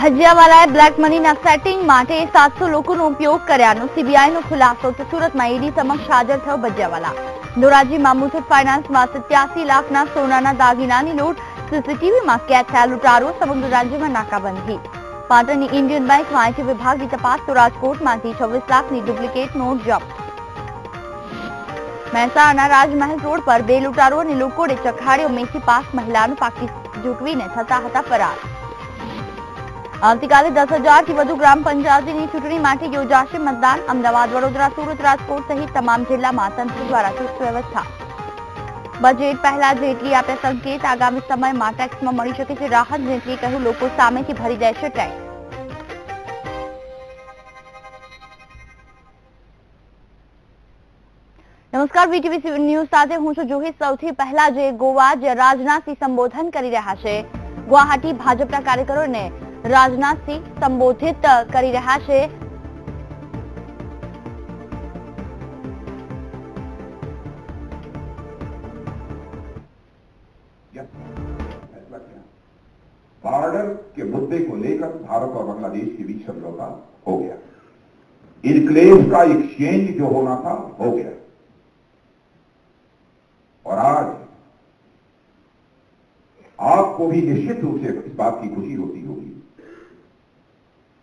ભજિયાવાલાએ black મનીના setting માટે 700 લોકોનો ઉપયોગ કર્યાનો સીબીઆઈનો ખુલાસો. સુરતમાં ઈડી સમક્ષ હાજર થયો ભજિયાવાલા. ધોરાજીમાં મુથુટ ફાઇનાન્સમાં 87 લાખના સોનાના દાગીનાની લૂંટ. સીસીટીવીમાં કેદ થયા લૂંટારો. સમગ્ર રાજ્યમાં નાકાબંધી. પાટણની ઇન્ડિયન બેંકમાં આઈટી વિભાગની તપાસ. તો રાજકોટમાંથી 26 લાખની ડુપ્લિકેટ નોટ જપ્ત. મહેસાણાના રાજમહેલ રોડ પર બે લૂંટારો અને લોકોને ચખાડ્યો મેથી પાક. મહિલાનું પાકીટ ઝૂંટવીને થતા હતા ફરાર. આવતીકાલે 10,000 થી વધુ ગ્રામ પંચાયતની ચૂંટણી માટે યોજાશે મતદાન. અમદાવાદ, વડોદરા, સુરત, રાજકોટ સહિત તમામ જિલ્લામાં તંત્ર દ્વારા ચુસ્ત વ્યવસ્થા. બજેટ પહેલા જેટલી આપ્યા સંકેત. આગામી સમયમાં ટેક્સમાં મળી શકે છે રાહત. જેટલી કહ્યું લોકો સામેથી ભરી દેશે ટેક્સ. નમસ્કાર, વીટીવી ન્યૂઝ સાથે હું છું જોહી. સૌથી પહેલા જે ગોવા જે રાજનાથસિંહ સંબોધન કરી રહ્યા છે. ગુવાહાટી ભાજપના કાર્યકરોને રાજનાથસિંહ સંબોધિત કરી રહ્યા છે. बॉर्डर के मुद्दे को लेकर भारत और बांग्लादेश के बीच समझौता हो गया. इनक्लेव का एक्सचेंज जो होना था हो गया. और आज आपको भी निश्चित रूप से इस बात की खुशी होती होगी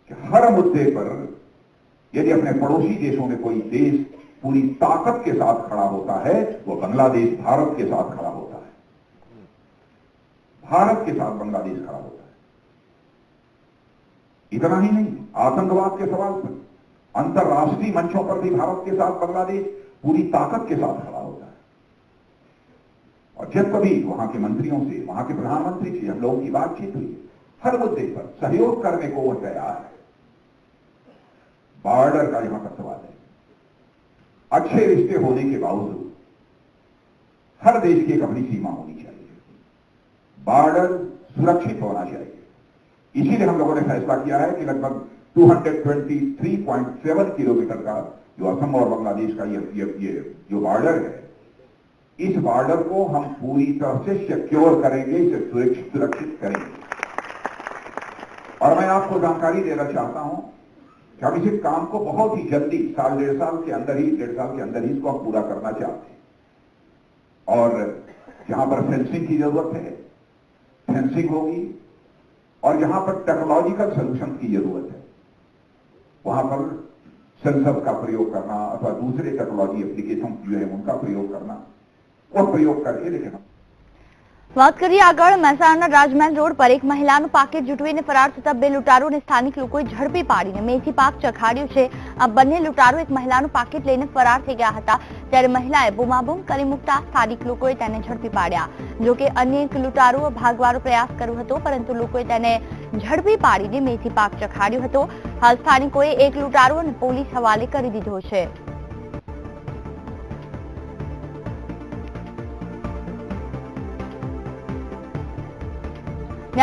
कि हर मुद्दे पर यदि अपने पड़ोसी देशों में कोई देश पूरी ताकत के साथ खड़ा होता है, वो बांग्लादेश भारत के साथ खड़ा होता है. भारत के साथ बांग्लादेश खड़ा होता है. इतना ही नहीं, आतंकवाद के सवाल पर अंतर्राष्ट्रीय मंचों पर भी भारत के साथ बांग्लादेश पूरी ताकत के साथ खड़ा होता है. और जब कभी वहां के मंत्रियों से, वहां के प्रधानमंत्री से हम लोगों की बातचीत हुई, हर मुद्दे पर सहयोग करने को वो तैयार है. बॉर्डर का यहां पर सवाल है. अच्छे रिश्ते होने के बावजूद हर देश की एक अपनी सीमा होनी चाहिए. बॉर्डर सुरक्षित होना चाहिए. इसीलिए हम लोगों ने फैसला किया है कि लगभग 223.7 किलोमीटर का जो असम और बांग्लादेश का ये जो बॉर्डर है, इस बॉर्डर को हम पूरी तरह से सिक्योर करेंगे, इसे सुरक्षित करेंगे. और मैं आपको जानकारी देना चाहता हूं कि हम इस काम को बहुत ही जल्दी, साल डेढ़ साल के अंदर ही इसको हम पूरा करना चाहते हैं. और जहां पर फेंसिंग की जरूरत है, फेंसिंग होगी. और जहां पर टेक्नोलॉजिकल सोल्यूशन की जरूरत है, वहां पर सेंसर का प्रयोग करना अथवा दूसरे टेक्नोलॉजी एप्लीकेशन जो है उनका प्रयोग करना, वो प्रयोग करके. लेकिन વાત કરીએ આગળ. મહેસાણાના રાજમહેલ રોડ પર એક મહિલાનું પાકીટ ઝૂંટવીને ફરાર થતા બે લૂંટારોને સ્થાનિક લોકોએ ઝડપી પાડીને મેથી પાક ચખાડ્યું છે. આ બંને લૂંટારો એક મહિલાનું પાકીટ લઈને ફરાર થઈ ગયા હતા, ત્યારે મહિલાએ બૂમાબૂમ કરી મૂકતા સ્થાનિક લોકોએ તેને ઝડપી પાડ્યા. જોકે અન્ય એક લૂંટારો ભાગવાનો પ્રયાસ કર્યો હતો, પરંતુ લોકોએ તેને ઝડપી પાડીને મેથી પાક ચખાડ્યો હતો. હાલ સ્થાનિકોએ એક લૂંટારોને પોલીસ હવાલે કરી દીધો છે.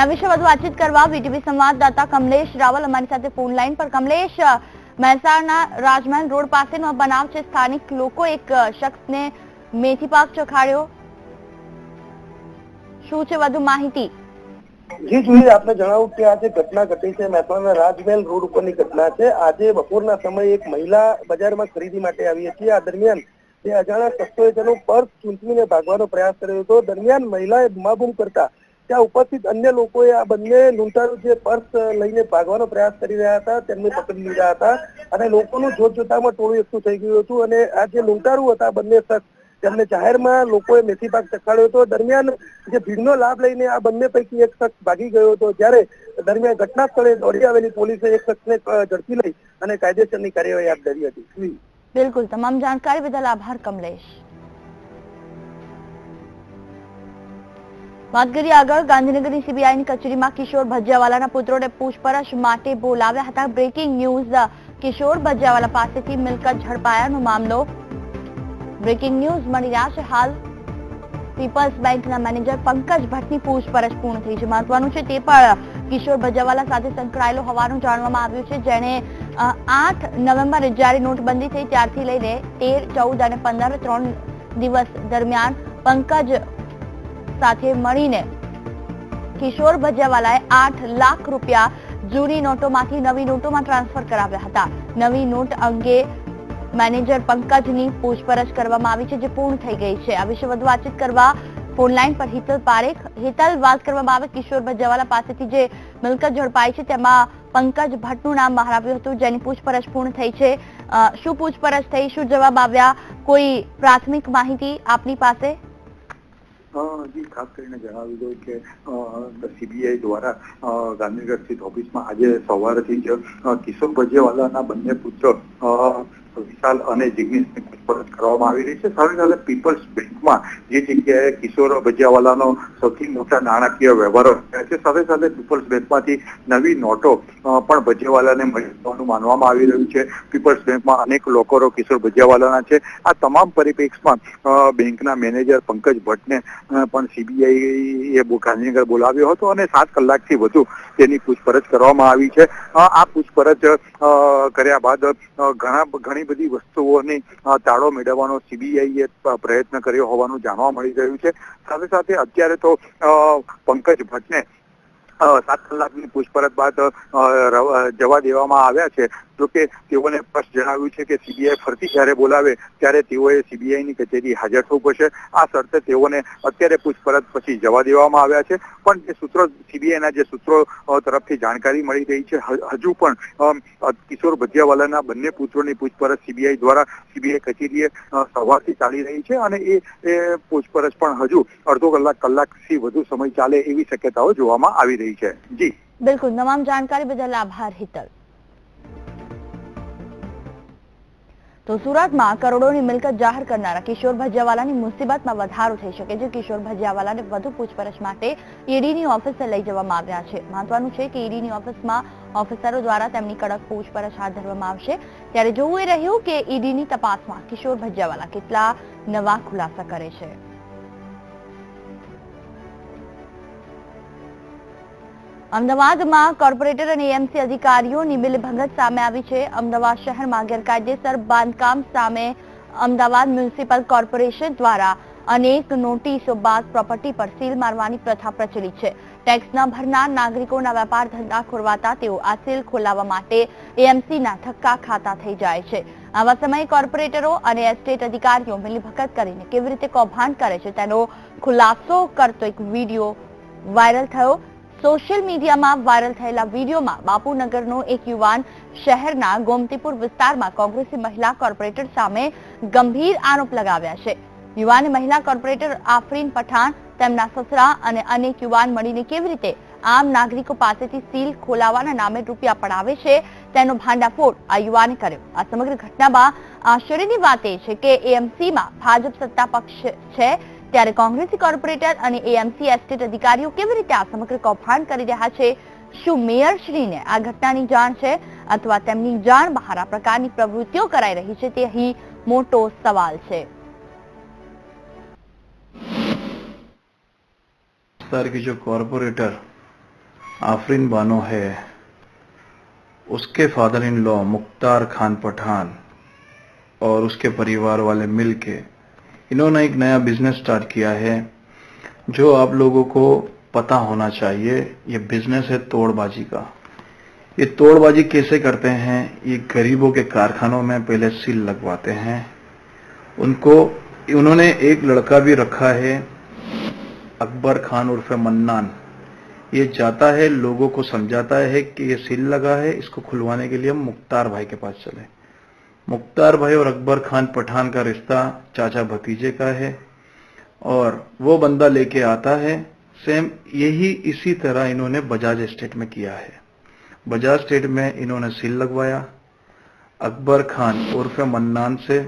આ વિશે વધુ વાતચીત કરવા વીટીવી સંવાદદાતા કમલેશ રાવલ અમારી સાથે ફોન લાઈન પર. કમલેશ, મહેસાણા રાજમહેલ રોડ પાસેનો બનાવ છે. સ્થાનિક લોકો એક શખ્સને મેથી પાક ચખાડ્યો. શું છે વધુ માહિતી? જી જોઈએ, આપને જણાવું કે આજે ઘટના ઘટી છે મહેસાણા રાજમહેલ રોડ ઉપરની ઘટના છે. આજે બપોરના સમયે એક મહિલા બજારમાં ખરીદી માટે આવી હતી. આ દરમિયાન તે અજાણ્યા શખ્સોએ તેનું પર્સ ચૂંટવીને ભાગવાનો પ્રયાસ કર્યો હતો. દરમિયાન મહિલાએ બૂમાબૂમ કરતા ત્યાં ઉપસ્થિત અન્ય લોકોએ આ બંને લૂંટારો જે પર્સ લઈને ભાગવાનો પ્રયાસ કરી રહ્યા હતા તેમને પકડી લીધા હતા અને લોકોનું જોતજોતામાં ટોળું એકઠું થઈ ગયું હતું. અને આ જે લૂંટારો હતા બંને શખ્સ, તેમને જાહેરમાં લોકોએ મેથી પાક ચખાડ્યો હતો. દરમિયાન જે ભીડનો લાભ લઈને આ બંને પૈકી એક શખ્સ ભાગી ગયો હતો, જ્યારે દરમિયાન ઘટના સ્થળે દોડી આવેલી પોલીસે એક શખ્સને ઝડપી લઈ અને કાયદેસરની કાર્યવાહી હાથ ધરી હતી. બિલકુલ, તમામ જાણકારી બદલ આભાર કમલેશ. વાત કરીએ આગળ. ગાંધીનગરની સીબીઆઈની કચેરીમાં કિશોર ભજિયાવાલાના પુત્રોને પૂછપરછ માટે બોલાવ્યા હતા. Breaking news. કિશોર ભજિયાવાલા પાસેથી મિલકત ઝડપાયાનો મામલો. બ્રેકિંગ ન્યૂઝ મળી રહ્યા છે. હાલ પીપલ્સ બેંકના મેનેજર પંકજ ભટ્ટની પૂછપરછ પૂર્ણ થઈ છે. મહત્વનું છે તે પણ કિશોર ભજિયાવાલા સાથે સંકળાયેલો હોવાનું જાણવામાં આવ્યું છે, જેણે 8 નવેમ્બરે જ્યારે નોટબંધી થઈ ત્યારથી લઈને 13, 14 અને 15 3 દિવસ દરમિયાન પંકજ સાથે મળીને કિશોર ભજિયાવાલાએ 8 લાખ રૂપિયા જૂની નોટોમાંથી નવી નોટોમાં ટ્રાન્સફર કરાવ્યા હતા. નવી નોટ અંગે મેનેજર પંકજની પૂછપરછ કરવામાં આવી છે, જે પૂર્ણ થઈ ગઈ છે. આ વિશે વધુ વાતચીત કરવા ફોન લાઈન પર હિતલ પારેખ. હિતલ, વાત કરવામાં આવે કિશોર ભજ્જાવાલા પાસેથી જે મિલકત ઝડપાઈ છે તેમાં પંકજ ભટ્ટનું નામ બહાર આવ્યું હતું, જેની પૂછપરછ પૂર્ણ થઈ છે. શું પૂછપરછ થઈ, શું જવાબ આવ્યા, કોઈ પ્રાથમિક માહિતી આપની પાસે? જી, ખાસ કરીને જણાવી દઉં કે સીબીઆઈ દ્વારા ગાંધીનગર સ્થિત ઓફિસમાં આજે સવારથી જ કિશોર ભજ્જાવાલાના બંને પુત્ર વિશાલ અને જિગ્નેશની પૂછપરછ કરવામાં આવી રહી છે. સાથે સાથે પીપલ્સ બેંકમાં જે જગ્યાએ કિશોર ભજ્જાવાલાનો સૌથી મોટા નાણાકીય વ્યવહારો થયા છે, સાથે સાથે પીપલ્સ બેંકમાંથી નવી નોટો પણ ભજ્જાવાલાને મળી હોવાનું માનવામાં આવી રહ્યું છે. પીપલ્સ બેંકમાં અનેક લોકરો કિશોર ભજ્જાવાલાના છે. આ તમામ પરિપ્રેક્ષમાં બેંકના મેનેજર પંકજ ભટ્ટને પણ સીબીઆઈએ ગાંધીનગર બોલાવ્યો હતો અને 7 કલાકથી વધુ તેની પૂછપરછ કરવામાં આવી છે. આ પૂછપરછ કર્યા બાદ ઘણી બધી વસ્તુઓની તાળો મેળવવાનો સીબીઆઈએ પ્રયત્ન કર્યો હોવાનું જાણવા મળી રહ્યું છે. સાથે સાથે અત્યારે તો પંકજ ભટ્ટને 7 કલાકની પૂછપરછ બાદ જવા દેવામાં આવ્યા છે. જોકે તેઓને સ્પષ્ટ જણાવ્યું છે કે સીબીઆઈ ફરતી જ્યારે બોલાવે ત્યારે તેઓએ સીબીઆઈની કચેરી હાજર થવું પડશે. આ શરતે તેઓને અત્યારે પૂછપરછ પછી જવા દેવામાં આવ્યા છે. પણ જે સૂત્રો સીબીઆઈના જે સૂત્રો તરફથી જાણકારી મળી રહી છે, હજુ પણ કિશોર ભજ્જાવાલાના બંને પુત્રોની પૂછપરછ સીબીઆઈ દ્વારા સીબીઆઈ કચેરીએ સવારથી ચાલી રહી છે અને એ પૂછપરછ પણ હજુ અડધો કલાકથી વધુ સમય ચાલે એવી શક્યતાઓ જોવામાં આવી રહી છે. જી બિલકુલ, તમામ જાણકારી બદલ આભાર હિતલ. તો સુરતમાં કરોડોની મિલકત જાહેર કરનારા કિશોર ભજ્જાવાલાની મુસીબતમાં વધારો થઈ શકે છે. કિશોર ભજ્જાવાલાને વધુ પૂછપરછ માટે ઈડીની ઓફિસે લઈ જવામાં આવ્યા છે. મહત્વનું છે કે ઈડીની ઓફિસમાં ઓફિસરો દ્વારા તેમની કડક પૂછપરછ હાથ ધરવામાં આવશે. ત્યારે જોવું એ રહ્યું કે ઈડીની તપાસમાં કિશોર ભજ્જાવાલા કેટલા નવા ખુલાસા કરે છે. અમદાવાદમાં કોર્પોરેટર અને એએમસી અધિકારીઓની મિલીભગત સામે આવી છે. અમદાવાદ શહેરમાં ગેરકાયદેસર બાંધકામ સામે અમદાવાદ મ્યુનિસિપલ કોર્પોરેશન દ્વારા અનેક નોટિસો બાદ પ્રોપર્ટી પર સીલ મારવાની પ્રથા પ્રચલિત છે. ટેક્સ ન ભરનાર નાગરિકોના વેપાર ધંધા ખોરવાતા તેઓ આ સીલ ખોલાવવા માટે એએમસીના ધક્કા ખાતા થઈ જાય છે. આવા સમયે કોર્પોરેટરો અને એસ્ટેટ અધિકારીઓ મિલીભગત કરીને કેવી રીતે કૌભાંડ કરે છે તેનો ખુલાસો કરતો એક વિડીયો વાયરલ થયો. સોશિયલ મીડિયામાં વાયરલ થયેલા વિડીયોમાં બાપુનગરનો એક યુવાન શહેરના ગોમતીપુર વિસ્તારમાં કોંગ્રેસી મહિલા કોર્પોરેટર સામે ગંભીર આરોપ લગાવ્યા છે. યુવાને મહિલા કોર્પોરેટર આફરીન પઠાણ, તેમના સસરા અને અનેક યુવાન મળીને કેવી રીતે આમ નાગરિકો પાસેથી સીલ ખોલાવવાના નામે રૂપિયા પડાવે છે તેનો ભાંડાફોડ આ યુવાને કર્યો. આ સમગ્ર ઘટનામાં આશ્ચર્યની વાત એ છે કે એએમસીમાં ભાજપ સત્તા પક્ષ છે, ત્યારે કોંગ્રેસી કોર્પોરેટર અને એએમસી એસ્ટેટ અધિકારીઓ કેવી રીતે આ સમગ્ર કૌભાંડ કરી રહ્યા છે? શું મેયરશ્રીને આ ઘટનાની જાણ છે અથવા તેમની જાણ બહાર આ પ્રકારની પ્રવૃત્તિઓ કરાઈ રહી છે? તે અહીં મોટો સવાલ છે. सर की जो कॉरपोरेटर आफरीन बानो है, उसके father in law Mukhtar Khan Pathan और उसके परिवार वाले मिलके इन्होंने एक नया बिजनेस स्टार्ट किया है जो आप लोगों को पता होना चाहिए. ये बिजनेस है तोड़बाजी का. ये तोड़बाजी कैसे करते हैं? ये गरीबों के कारखानों में पहले सील लगवाते हैं. उन्होंने एक लड़का भी रखा है, अकबर खान उर्फे मन्नान. ये जाता है, लोगों को समझाता है कि ये सील लगा है, इसको खुलवाने के लिए हम मुख्तार भाई के पास चले. मुख्तार भाई और अकबर खान पठान का रिश्ता चाचा भतीजे का है और वो बंदा लेके आता है. सेम यही इसी तरह इन्होंने बजाज एस्टेट में किया है. बजाज एस्टेट में इन्होंने सील लगवाया. अकबर खान उर्फे मन्नान से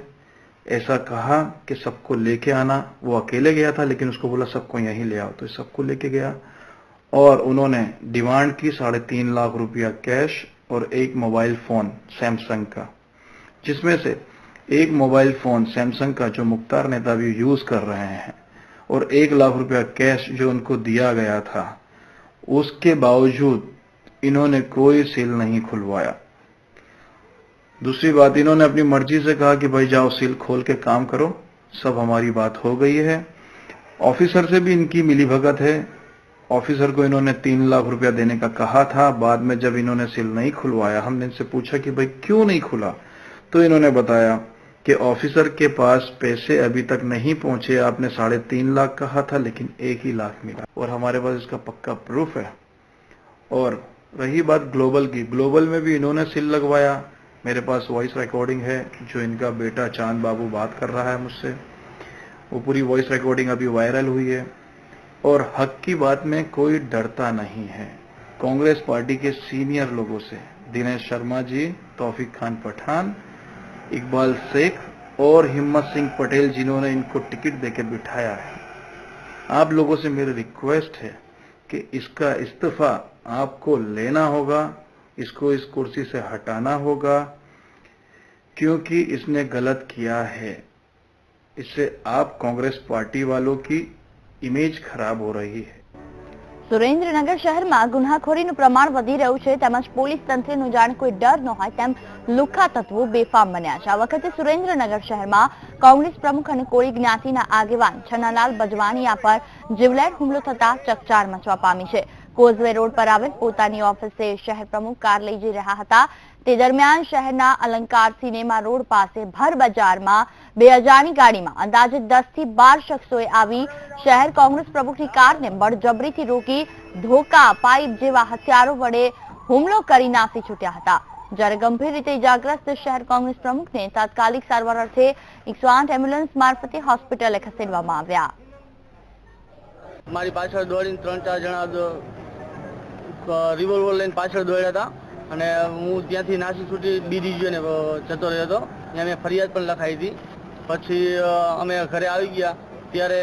ऐसा कहा कि सबको लेके आना. वो अकेले गया था लेकिन उसको बोला सबको यहीं ले आओ, तो सबको लेके गया और उन्होंने डिमांड की 3.5 लाख रुपया कैश और एक मोबाइल फोन सैमसंग का, जिसमें से एक मोबाइल फोन सैमसंग का जो मुख्तार नेता भी यूज कर रहे हैं और 1 लाख रुपया कैश जो उनको दिया गया था, उसके बावजूद इन्होंने कोई सील नहीं खुलवाया. दूसरी बात, इन्होंने अपनी मर्जी से कहा कि भाई जाओ सील खोल के काम करो, सब हमारी बात हो गई है. ऑफिसर से भी इनकी मिलीभगत है ऑफिसर को इन्होंने 3 लाख रुपया देने का कहा था। बाद में जब इन्होंने सील नहीं खुलवाया, हमने इनसे पूछा कि भाई क्यों नहीं खुला, तो इन्होंने बताया कि ऑफिसर के पास पैसे अभी तक नहीं पहुंचे, आपने 3.5 लाख कहा था लेकिन 1 ही लाख मिला, और हमारे पास इसका पक्का प्रूफ है। और रही बात ग्लोबल की, ग्लोबल में भी इन्होंने सील लगवाया। मेरे पास वॉइस रिकॉर्डिंग है जो इनका बेटा चांद बाबू बात कर रहा है मुझसे, वो पूरी वॉइस रिकॉर्डिंग अभी वायरल हुई है। और हक की बात में कोई डरता नहीं है। कांग्रेस पार्टी के सीनियर लोगों से, दिनेश शर्मा जी, तौफीक खान पठान, इकबाल शेख और हिम्मत सिंह पटेल, जिन्होंने इनको टिकट देकर बिठाया है, आप लोगों से मेरी रिक्वेस्ट है कि इसका इस्तीफा आपको लेना होगा, इसको इस कुर्सी से हटाना होगा, क्योंकि इसने गलत किया है। इससे आप कांग्रेस पार्टी वालों की इमेज खराब हो रही है। સુરેન્દ્રનગર શહેરમાં ગુનાખોરીનું પ્રમાણ વધી રહ્યું છે, તેમજ પોલીસ તંત્રનો જાણે કોઈ ડર ન હોય તેમ લુખ્ખા તત્વો બેફામ બન્યા છે। આ વખતે સુરેન્દ્રનગર શહેરમાં કોંગ્રેસ પ્રમુખ અને કોળી જ્ઞાતિના આગેવાન છન્નાલાલ બજવાણીયા પર જીવલેણ હુમલો થતા ચકચાર મચવા પામી છે। કોઝવે રોડ પર આવેલ પોતાની ઓફિસે શહેર પ્રમુખ કાર લઈ જઈ રહ્યા હતા, તે દરમિયાન શહેરના અલંકાર સિનેમા રોડ પાસે ભર બજારમાં 2000ની ગાડીમાં અંદાજે 10 થી 12 શખ્સોએ આવી શહેર કોંગ્રેસ પ્રમુખની કારને બળજબરીથી રોકી ધોકા, પાઇપ જેવા હથિયારો વડે હુમલો કરી નાસી છૂટ્યા હતા। જ્યારે ગંભીર રીતે ઇજાગ્રસ્ત શહેર કોંગ્રેસ પ્રમુખને તાત્કાલિક સારવાર અર્થે 108 એમ્બ્યુલન્સ મારફતે હોસ્પિટલે ખસેડવામાં આવ્યા। મારી પાછળ દોડીને 3-4 જણા રિવોલ્વર લઈને પાછળ દોડ્યા હતા અને હું ત્યાંથી નાસી છૂટી ડીડીજીને જતો રહ્યો હતો। ત્યાં મેં ફરિયાદ પણ લખાઈ હતી। પછી અમે ઘરે આવી ગયા ત્યારે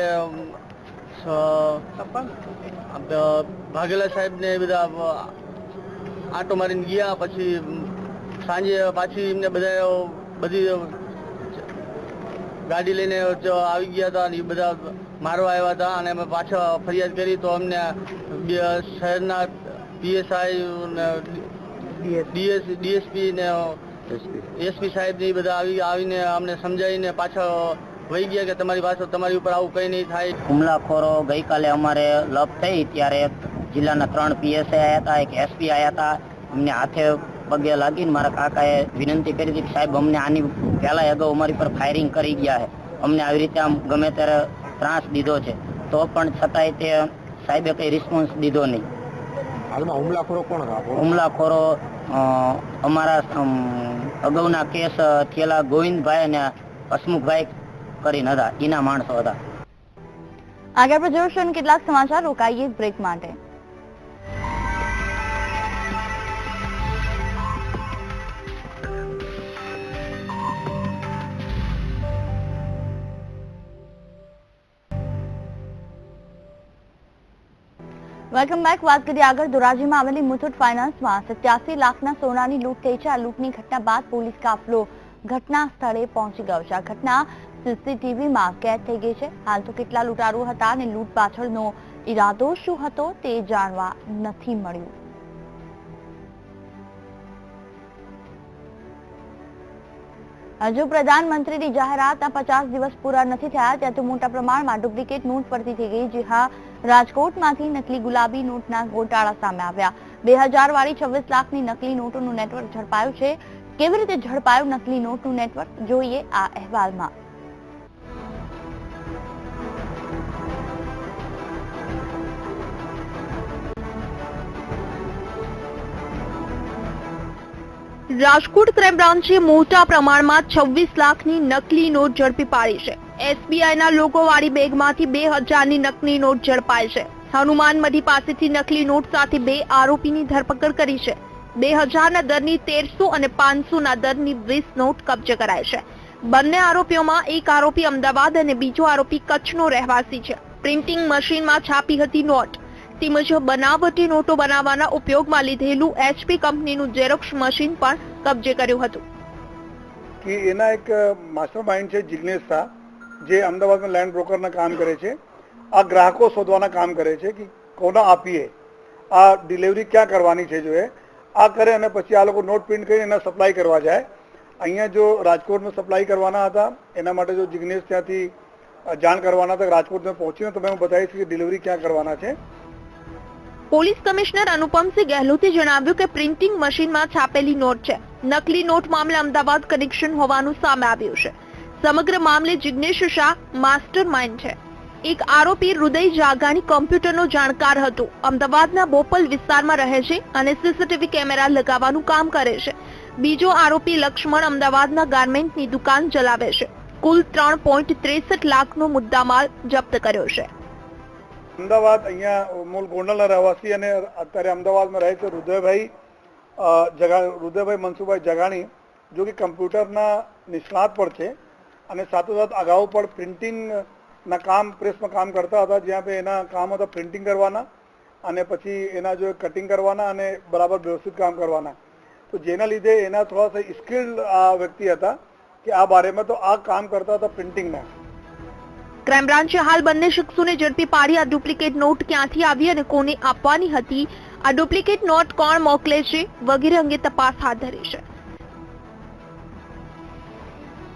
ભાગેલા સાહેબને બધા આંટો મારીને ગયા। પછી સાંજે પાછી એમને બધી ગાડી લઈને આવી ગયા હતા અને એ બધા મારવા આવ્યા હતા અને અમે પાછા ફરિયાદ કરી તો અમને શહેરના પીએસઆઈ, ડીએસપી ને એસપી સાહેબ ને બધા આવીને અમને સમજાવીને પાછા વહી ગયા કે તમારી પાસે તમારી ઉપર આવું કંઈ નહીં થાય। હુમલાખોરો ગઈકાલે અમારે લપ થઈ ત્યારે જિલ્લાના 3 પીએસઆઈ આવ્યા હતા, એક એસપી આવ્યા હતા। અમને હાથે પગે લાગીને મારા કાકાએ વિનંતી કરી હતી કે સાહેબ અમને આની પહેલા અગાઉ અમારી પર ફાયરિંગ કરી ગયા છે, અમને આવી રીતે આમ ગમે ત્યારે ત્રાસ દીધો છે, તો પણ છતાંય તે સાહેબે કંઈ રિસ્પોન્સ દીધો નહીં। હાલમાં હુમલાખોરો કોણ હતા? હુમલાખોરો અમારા અગાઉના કેસ થયેલા ગોવિંદભાઈ અને હસમુખભાઈ કરીને હતા, એના માણસો હતા। આગળ પર જોઈશું કેટલાક સમાચાર, રોકાઈએ બ્રેક માટે। Welcome back. વાત કરીએ આગળ, ધોરાજીમાં આવેલી મુથુટ ફાઇનાન્સમાં 87 લાખના સોનાની લૂંટ થઈ છે। આ લૂંટની ઘટના બાદ પોલીસ કાફલો ઘટના સ્થળે પહોંચી ગયો છે। આ ઘટના સીસીટીવીમાં કેદ થઈ ગઈ છે। હાલ તો કેટલા લૂંટારૂ હતા અને લૂંટ પાછળનો ઈરાદો શું હતો તે જાણવા નથી મળ્યું। હજુ પ્રધાનમંત્રીની જાહેરાતના 50 દિવસ પૂરા નથી થયા ત્યાં તો મોટા પ્રમાણમાં ડુપ્લિકેટ નોટ ફરતી થઈ ગઈ। જી હા, રાજકોટમાંથી નકલી ગુલાબી નોટના ગોટાળા સામે આવ્યા। 2000 વાળી 26 લાખની નકલી નોટોનું નેટવર્ક ઝડપાયું છે। કેવી રીતે ઝડપાયું નકલી નોટનું નેટવર્ક, જોઈએ આ અહેવાલમાં। રાજકોટ ક્રાઇમ બ્રાન્ચે મોટા પ્રમાણમાં 26 લાખની નકલી નોટ ઝડપી પાડી છે। એસબીઆઈના લોગોવાળી બેગમાંથી 2000ની નકલી નોટ ઝડપાઈ છે। હનુમાન મઢી પાસેથી નકલી નોટ સાથે 2 આરોપીની ધરપકડ કરી છે। 2000ના દરની 1300 અને 500ના દરની 20 નોટ કબજે કરાઈ છે। બંને આરોપીઓમાં એક આરોપી અમદાવાદ અને બીજો આરોપી કચ્છનો રહેવાસી છે। પ્રિન્ટિંગ મશીનમાં છાપી હતી નોટ, તેમજ બનાવટી નોટો બનાવવાના ઉપયોગમાં લીધેલું એચપી કંપનીનું ઝેરોક્સ મશીન પણ કબજે કર્યું હતું। કે એના એક માસ્ટર માઇન્ડ છે જિગ્નેશ શાહ, જે અમદાવાદમાં લેન્ડ બ્રોકરના કામ કરે છે। આ ગ્રાહકો શોધવાના કામ કરે છે કે કોને આપીએ, આ ડિલિવરી ક્યાં કરવાની છે, જો આ કરે અને પછી આ લોકો નોટ પ્રિન્ટ કરીને એના સપ્લાય કરવા જાય। અહીંયા જો રાજકોટમાં સપ્લાય કરવાના હતા, એના માટે જો જિગ્નેશ ત્યાંથી જાણ કરવાના હતા રાજકોટમાં પહોંચીને તો મેં બતાવીશ કે ડિલિવરી ક્યાં કરવાના છે। પોલીસ કમિશનર અનુપમસિંહ ગહેલોતે જણાવ્યું કે પ્રિન્ટિંગ મશીનમાં છાપેલી નોટ છે. નકલી નોટ મામલે અમદાવાદ કનેક્શન હોવાનું સામે આવ્યું છે. સમગ્ર મામલે જિગ્નેશ શાહ માસ્ટર માઇન્ડ છે. એક આરોપી હૃદય જાગાણી કોમ્પ્યુટરનો જાણકાર હતો. અમદાવાદના બોપલ વિસ્તારમાં રહે છે અને સીસીટીવી કેમેરા લગાવવાનું કામ કરે છે. બીજો આરોપી લક્ષ્મણ અમદાવાદના ગાર્મેન્ટની દુકાન ચલાવે છે. કુલ 3.63 લાખનો મુદ્દામાલ જપ્ત કર્યો છે. અમદાવાદ અહીંયા મૂળ ગોંડલના રહેવાસી અને અત્યારે અમદાવાદમાં રહે છે હૃદયભાઈ મનસુભાઈ જગાણી, જો કે કમ્પ્યુટરના નિષ્ણાત પણ છે અને સાથોસાથ અગાઉ પણ પ્રિન્ટિંગના કામ પ્રેસમાં કામ કરતા હતા, જ્યાં पे એના કામ હતા પ્રિન્ટિંગ કરવાના અને પછી એના જો કટિંગ કરવાના અને બરાબર વ્યવસ્થિત કામ કરવાના. તો જેના લીધે એના થોડા सा સ્કિલ્ડ વ્યક્તિ હતા કે આ બારેમાં તો આ કામ કરતા હતા પ્રિન્ટિંગના. ક્રાઇમ બ્રાન્ચે હાલ બંને શખ્સોને ઝડપી પાડી આ ડુપ્લિકેટ નોટ ક્યાંથી આવી અને કોને આપવાની હતી, આ ડુપ્લિકેટ નોટ કોણ મોકલે છે વગેરે અંગે તપાસ હાથ ધરી છે.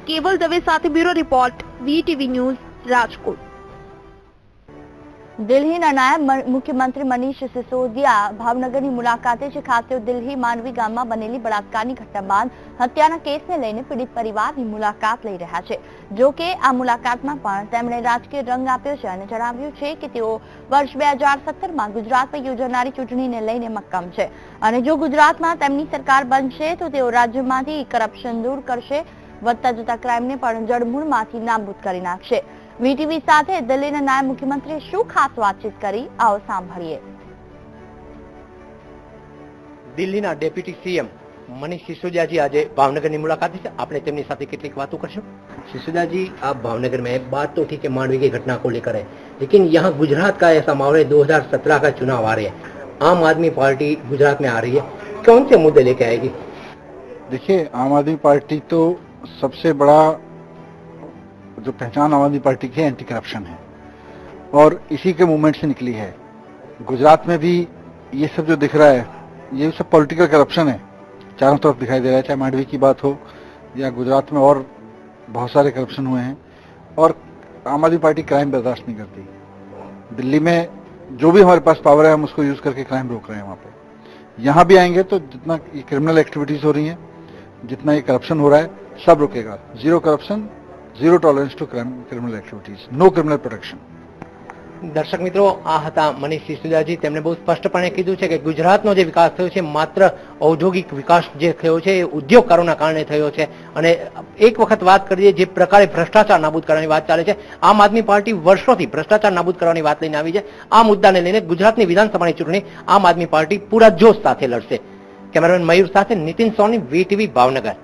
કેવલ દવે સાથે bureau report, VTV news, Rajkot. દિલ્હીના નાયબ મુખ્યમંત્રી મનીષ સિસોદિયા ભાવનગરની મુલાકાતે છે. ખાસ તેઓ દિલ્હી માંડવી ગામમાં બનેલી બળાત્કારની ઘટના બાદ હત્યાના કેસને લઈને પીડિત પરિવારની મુલાકાત લઈ રહ્યા છે. જો કે આ મુલાકાતમાં પણ તેમણે રાજકીય રંગ આપ્યો છે અને જણાવ્યું છે કે તેઓ વર્ષ 2017માં ગુજરાતમાં યોજાનારી ચૂંટણીને લઈને મક્કમ છે અને જો ગુજરાતમાં તેમની સરકાર બનશે તો તેઓ રાજ્યમાંથી કરપ્શન દૂર કરશે, વધતા જતા ક્રાઇમને પણ જડમૂળમાંથી નાબૂદ કરી નાખશે. વીટીવી સાથે દિલ્હીના નાયબ મુખ્યમંત્રીએ શું ખાસ વાતચીત કરી, આવો સાંભળીએ. દિલ્હીના ડેપ્યુટી સીએમ મનીષ સિસોदिया આજે ભાવનગરની મુલાકાતે છે. આપણે તેમની સાથે કેટલીક વાતો કરશું. सिसोदिया आप भावनगर में बात तो ठीक है मांडवी की घटना को लेकर है, लेकिन यहाँ गुजरात का ऐसा माहौल है, 2017 का चुनाव आ रहे हैं, आम आदमी पार्टी गुजरात में आ रही है, कौन से मुद्दे लेके आएगी? देखिए, आम आदमी पार्टी तो सबसे बड़ा जो पहचान आम आदमी पार्टी की एंटी करप्शन है और इसी के मूवमेंट से निकली है. गुजरात में भी ये सब जो दिख रहा है ये सब पॉलिटिकल करप्शन है, चारों तरफ दिखाई दे रहा है, चाहे मांडवी की बात हो या गुजरात में और बहुत सारे करप्शन हुए हैं. और आम आदमी पार्टी क्राइम बर्दाश्त नहीं करती. दिल्ली में जो भी हमारे पास पावर है हम उसको यूज करके क्राइम रोक रहे हैं. वहाँ पे यहाँ भी आएंगे तो जितना ये क्रिमिनल एक्टिविटीज हो रही हैं, जितना ये करप्शन हो रहा है, सब रुकेगा. Zero corruption, zero tolerance to criminal activities, no criminal protection. દર્શક મિત્રો, આ હતા મનીષ સિસોદિયા. તેમણે બહુ સ્પષ્ટપણે કીધું છે કે ગુજરાતનો જે વિકાસ થયો છે માત્ર ઔદ્યોગિક વિકાસ જે થયો છે એ ઉદ્યોગકારોના કારણે થયો છે. અને એક વખત વાત કરીએ જે પ્રકારે ભ્રષ્ટાચાર નાબૂદ કરવાની વાત ચાલે છે, આમ આદમી પાર્ટી વર્ષોથી ભ્રષ્ટાચાર નાબૂદ કરવાની વાત લઈને આવી છે. આ મુદ્દાને લઈને ગુજરાતની વિધાનસભાની ચૂંટણી આમ આદમી પાર્ટી પૂરા જોશ સાથે લડશે. કેમેરામેન મયુર સાથે નીતિન સોની, વીટીવી ભાવનગર.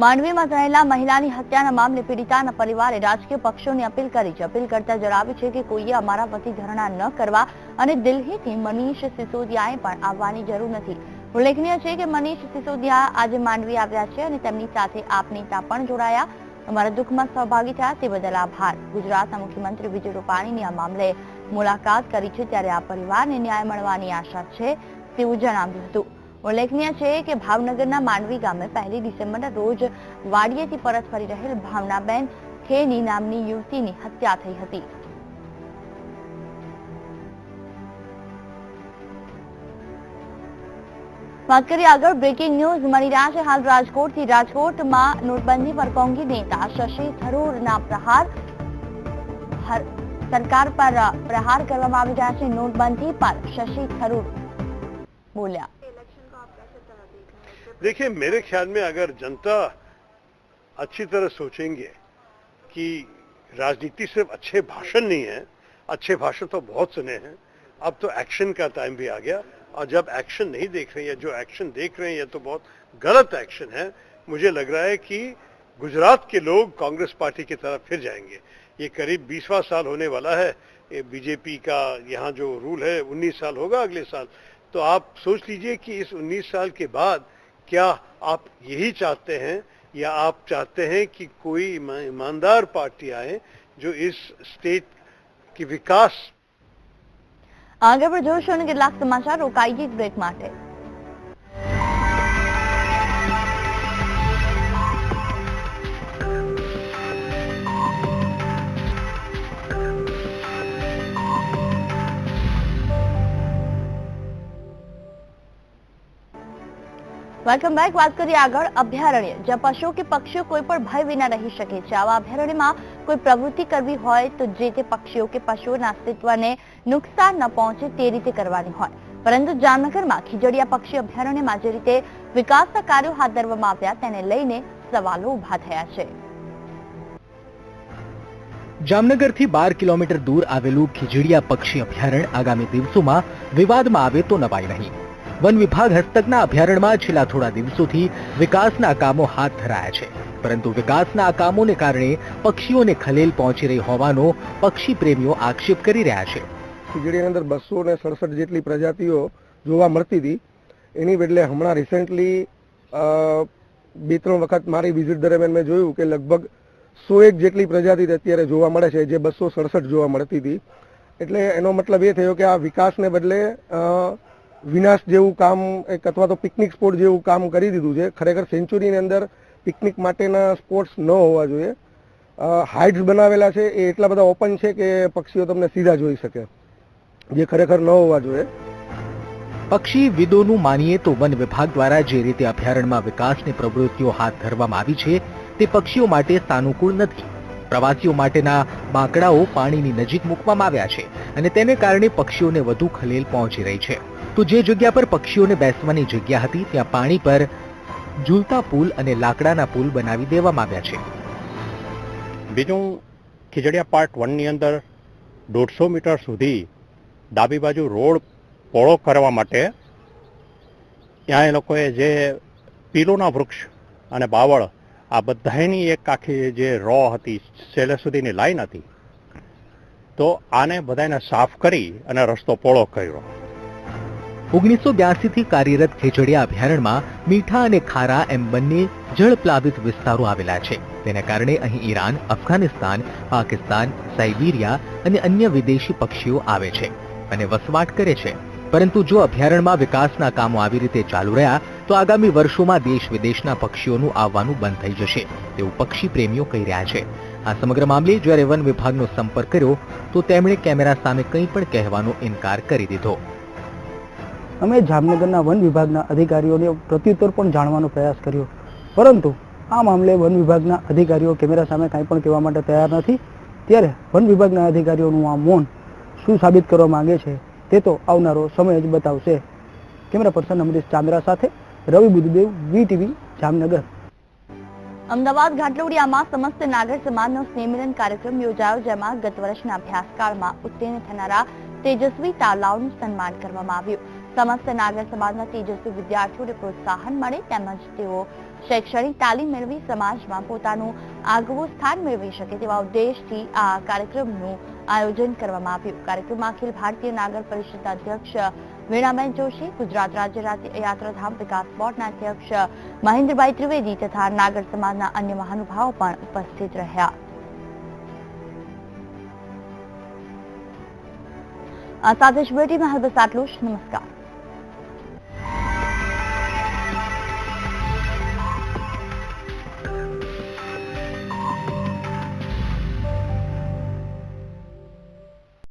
માંડવીમાં થયેલા મહિલાની હત્યાના મામલે પીડિતાના પરિવારે રાજકીય પક્ષોની અપીલ કરી છે. અપીલ કરતા જણાવ્યું છે કે કોઈએ અમારા વતી ધરણા ન કરવા અને દિલ્હીથી મનીષ સિસોદિયાએ પણ આવવાની જરૂર નથી. ઉલ્લેખનીય છે કે મનીષ સિસોદિયા આજે માંડવી આવ્યા છે અને તેમની સાથે આપ નેતા પણ જોડાયા. અમારા દુઃખમાં સહભાગી થયા તે બદલ આભાર. ગુજરાતના મુખ્યમંત્રી વિજય રૂપાણીની આ મામલે મુલાકાત કરી છે ત્યારે આ પરિવારને ન્યાય મળવાની આશા છે તેવું જણાવ્યું હતું. ઉલ્લેખનીય છે કે ભાવનગરના માંડવી ગામે 1 ડિસેમ્બરના રોજ વાડીએથી પરત ફરી રહેલ ભાવનાબેન ખેની નામની યુવતીની હત્યા થઈ હતી. વાત કરીએ આગળ, બ્રેકિંગ ન્યૂઝ મળી રહ્યા છે હાલ રાજકોટથી. રાજકોટમાં નોટબંધી પર કોંગી નેતા શશી થરૂરના સરકાર પર પ્રહાર કરવામાં આવી રહ્યા છે. નોટબંધી પર શશી થરૂર बोलिया. देखिए, मेरे ख्याल में अगर जनता अच्छी तरह सोचेंगे कि राजनीति सिर्फ अच्छे भाषण नहीं है, अच्छे भाषण तो बहुत सुने हैं, अब तो एक्शन का टाइम भी आ गया. और जब एक्शन नहीं देख रहे हैं, जो एक्शन देख रहे हैं, ये तो बहुत गलत एक्शन है. मुझे लग रहा है कि गुजरात के लोग कांग्रेस पार्टी की तरफ फिर जाएंगे. ये करीब 20वां साल होने वाला है. ये बीजेपी का यहाँ जो रूल है 19 साल होगा अगले साल. तो आप सोच लीजिए कि इस 19 साल के बाद क्या आप यही चाहते हैं या आप चाहते हैं कि कोई ईमानदार पार्टी आए जो इस स्टेट की विकास. આગળ પર જોશું કેટલાક સમાચાર. રોકાઈએ એક બ્રેક માટે. Welcome back. વાત કરીએ આગળ અભયારણ્ય, જ્યાં પશુઓ કે પક્ષીઓ કોઈ પણ ભય વિના રહી શકે છે. આવા અભયારણ્યમાં કોઈ પ્રવૃત્તિ કરવી હોય તો જે તે પક્ષીઓ કે પશુઓના અસ્તિત્વને નુકસાન ન પહોંચે તે રીતે કરવાની હોય. પરંતુ જામનગરમાં ખીજડીયા પક્ષી અભયારણ્યમાં જે રીતે વિકાસના કાર્યો હાથ ધરવામાં આવ્યા તેને લઈને સવાલો ઉભા થયા છે. જામનગરથી 12 કિલોમીટર દૂર આવેલું ખીજડીયા પક્ષી અભયારણ્ય આગામી દિવસોમાં વિવાદમાં આવે તો નવાઈ નહીં. વન વિભાગ હસ્તકના અભયારણ્યમાં છેલ્લા થોડા દિવસોથી વિકાસના કામો હાથ ધરાયા છે, પરંતુ વિકાસના કામોને કારણે પક્ષીઓને ખલેલ પહોંચી રહી હોવાનો પક્ષી પ્રેમીઓ આક્ષેપ કરી રહ્યા છે. ખીજડીની અંદર 267 જેટલી પ્રજાતિઓ જોવા મળતી હતી. એની બદલે હમણાં રિસેન્ટલી 2-3 વખત મારી વિઝિટ દરમિયાન મેં જોયું કે લગભગ 101 જેટલી પ્રજાતિ અત્યારે જોવા મળે છે, જે 267 જોવા મળતી હતી. એટલે એનો મતલબ એ થયો કે આ વિકાસને બદલે વિનાશ જેવું કામ અથવા તો પિકનિક સ્પોટ જેવું કામ કરી દીધું છે. ખરેખર સેન્ચુરીની અંદર પિકનિક માટેના સ્પોટ્સ ન હોવા જોઈએ. હાઇટ્સ બનાવેલા છે એ એટલા બધા ઓપન છે કે પક્ષીઓ તમને સીધા જોઈ શકે, જે ખરેખર ન હોવા જોઈએ. પક્ષી વિદોનું માનીએ તો વન વિભાગ દ્વારા જે રીતે અભયારણ્યમાં વિકાસની પ્રવૃત્તિઓ હાથ ધરવામાં આવી છે તે પક્ષીઓ માટે સાનુકૂળ નથી. પ્રવાસીઓ માટેના બાંકડાઓ પાણીની નજીક મૂકવામાં આવ્યા છે અને તેને કારણે પક્ષીઓને વધુ ખલેલ પહોંચી રહી છે. તો જે જગ્યા પર પક્ષીઓને બેસવાની જગ્યા હતી ત્યાં પાણી પર ઝૂલતા પુલ અને લાકડાના પુલ બનાવી દેવામાં આવ્યા છે. બીજું, ખીજડીયા પાર્ટ 1 ની અંદર 150 મીટર સુધી ડાબી બાજુ રોડ પહોળો કરવા માટે ત્યાં એ લોકોએ જે પીલોના વૃક્ષ અને બાવળ આ બધાની એક આખી જે રો હતી, છેલ્લે સુધીની લાઈન હતી, તો આને બધાને સાફ કરી અને રસ્તો પહોળો કર્યો. 1982 થી કાર્યરત ખીજડીયા અભયારણ્યમાં મીઠા અને ખારા એમ બંને જળપ્લાવિત વિસ્તારો આવેલા છે. તેને કારણે અહીં ઈરાન, અફઘાનિસ્તાન, પાકિસ્તાન, સાઇબિરિયા અને અન્ય વિદેશી પક્ષીઓ આવે છે અને વસવાટ કરે છે. પરંતુ જો અભયારણ્યમાં વિકાસના કામો આવી રીતે ચાલુ રહ્યા તો આગામી વર્ષોમાં દેશ વિદેશના પક્ષીઓનું આવવાનું બંધ થઈ જશે તેવું પક્ષી પ્રેમીઓ કહી રહ્યા છે. આ સમગ્ર મામલે જ્યારે વન વિભાગનો સંપર્ક કર્યો તો તેમણે કેમેરા સામે કંઈ પણ કહેવાનો ઇનકાર કરી દીધો. અમે જામનગરના વન વિભાગના અધિકારીઓને પ્રત્યુત્તર પણ જાણવાનો પ્રયાસ કર્યો, પરંતુ આ મામલે વન વિભાગના અધિકારીઓ કેમેરા સામે કાંઈ પણ કહેવા માટે તૈયાર નથી. ત્યારે વન વિભાગના અધિકારીઓનું આ મૌન શું સાબિત કરવા માંગે છે તે તો આવનારો સમય જ બતાવશે. કેમેરા પર્સન અમરીશ ચાંદ્રા સાથે રવિ બુદ્ધદેવ, VTV, જામનગર. અમદાવાદ ઘાટલોડિયામાં સમસ્ત નાગર સમાજનો સ્નેહમિલન કાર્યક્રમ યોજાયો, જેમાં ગત વર્ષના અભ્યાસકાળમાં ઉત્તીર્ણ થનારા તેજસ્વી તાલાઓનું સન્માન કરવામાં આવ્યું. સમસ્ત નાગર સમાજના તેજસ્વી વિદ્યાર્થીઓને પ્રોત્સાહન મળે તેમજ તેઓ શૈક્ષણિક તાલીમ મેળવી સમાજમાં પોતાનું આગવું સ્થાન મેળવી શકે તેવા ઉદ્દેશથી આ કાર્યક્રમનું આયોજન કરવામાં આવ્યું. કાર્યક્રમમાં અખિલ ભારતીય નાગર પરિષદના અધ્યક્ષ વીણાબેન જોશી, ગુજરાત રાજ્ય યાત્રાધામ વિકાસ બોર્ડના અધ્યક્ષ મહેન્દ્રભાઈ ત્રિવેદી તથા નાગર સમાજના અન્ય મહાનુભાવો પણ ઉપસ્થિત રહ્યા. આ સાથે જ બુલેટિનમાં હાલ બસ આટલું જ. નમસ્કાર.